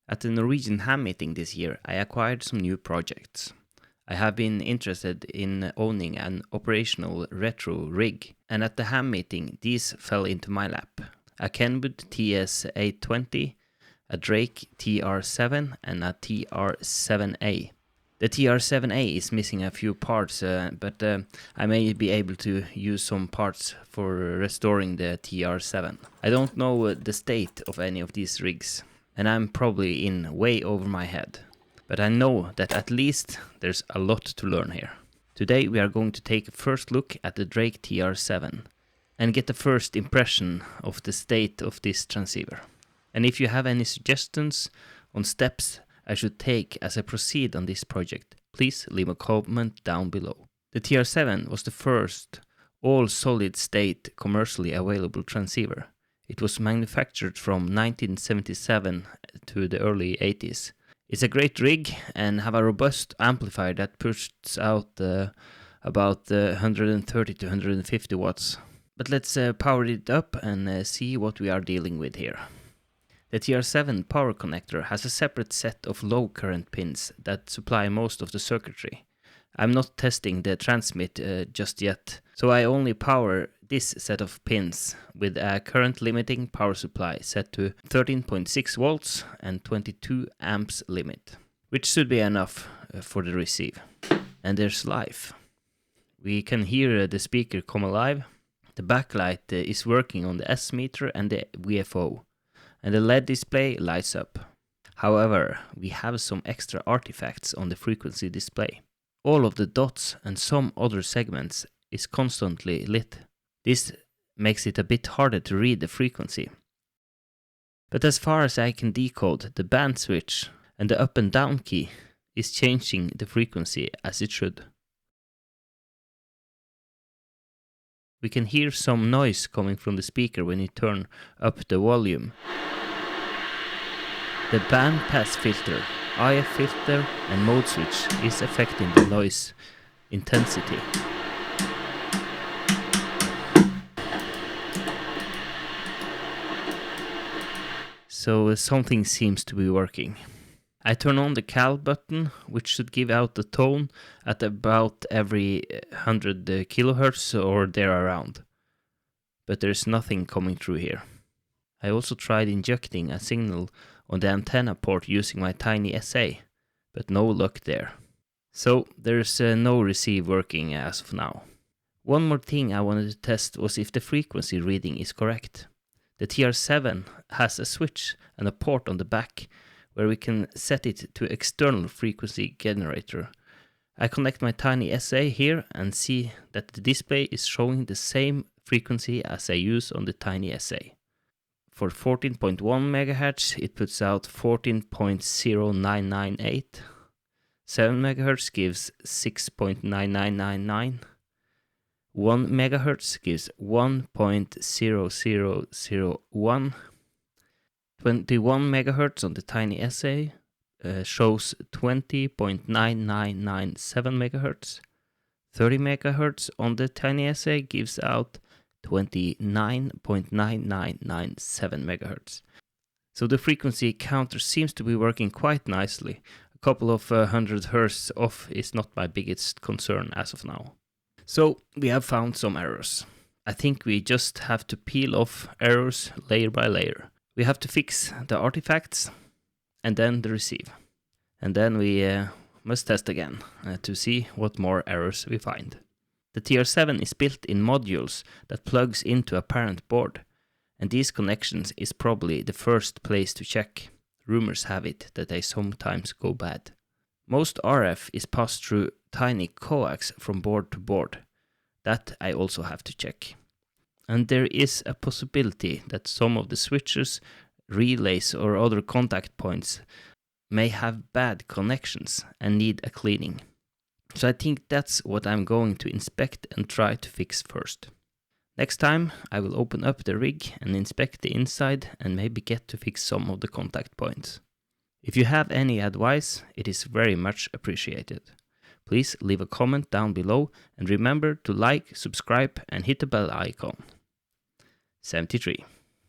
At the Norwegian ham meeting this year, I acquired some new projects. I have been interested in owning an operational retro rig, and at the ham meeting these fell into my lap. A Kenwood TS820, a Drake TR7 and a TR7A. The TR7A is missing a few parts, but I may be able to use some parts for restoring the TR7. I don't know the state of any of these rigs, and I'm probably in way over my head. But I know that at least there's a lot to learn here. Today we are going to take a first look at the Drake TR7 and get the first impression of the state of this transceiver. And if you have any suggestions on steps I should take as I proceed on this project, please leave a comment down below. The TR7 was the first all-solid-state commercially available transceiver. It was manufactured from 1977 to the early 80s. It's a great rig and have a robust amplifier that puts out about 130 to 150 watts. But let's power it up and see what we are dealing with here. The TR7 power connector has a separate set of low current pins that supply most of the circuitry. I'm not testing the transmit just yet, so I only power this set of pins with a current limiting power supply set to 13.6 volts and 22 amps limit, which should be enough for the receive. And there's life. We can hear the speaker come alive. The backlight is working on the S meter and the VFO, and the LED display lights up. However, we have some extra artifacts on the frequency display. All of the dots and some other segments is constantly lit. This makes it a bit harder to read the frequency. But as far as I can decode, the band switch and the up and down key is changing the frequency as it should. We can hear some noise coming from the speaker when you turn up the volume. The band pass filter, IF filter and mode switch is affecting the noise intensity. So something seems to be working. I turn on the cal button, which should give out the tone at about every 100 kilohertz or there around. But there's nothing coming through here. I also tried injecting a signal on the antenna port using my tiny SA, but no luck there. So there's no receive working as of now. One more thing I wanted to test was if the frequency reading is correct. The TR7 has a switch and a port on the back where we can set it to external frequency generator. I connect my tiny SA here and see that the display is showing the same frequency as I use on the tiny SA. For 14.1 MHz it puts out 14.0998. 7 MHz gives 6.9999. 1 MHz gives 1.0001. 21 MHz on the tiny SA shows 20.9997 MHz. 30 MHz on the tiny SA gives out 29.9997 MHz. So the frequency counter seems to be working quite nicely. A couple of 100 Hz off is not my biggest concern as of now. So we have found some errors. I think we just have to peel off errors layer by layer. We have to fix the artifacts and then the receive. And then we must test again to see what more errors we find. The TR7 is built in modules that plugs into a parent board, and these connections is probably the first place to check. Rumors have it that they sometimes go bad. Most RF is passed through tiny coax from board to board. That I also have to check. And there is a possibility that some of the switches, relays or other contact points may have bad connections and need a cleaning. So I think that's what I'm going to inspect and try to fix first. Next time I will open up the rig and inspect the inside and maybe get to fix some of the contact points. If you have any advice, it is very much appreciated. Please leave a comment down below and remember to like, subscribe and hit the bell icon. 73.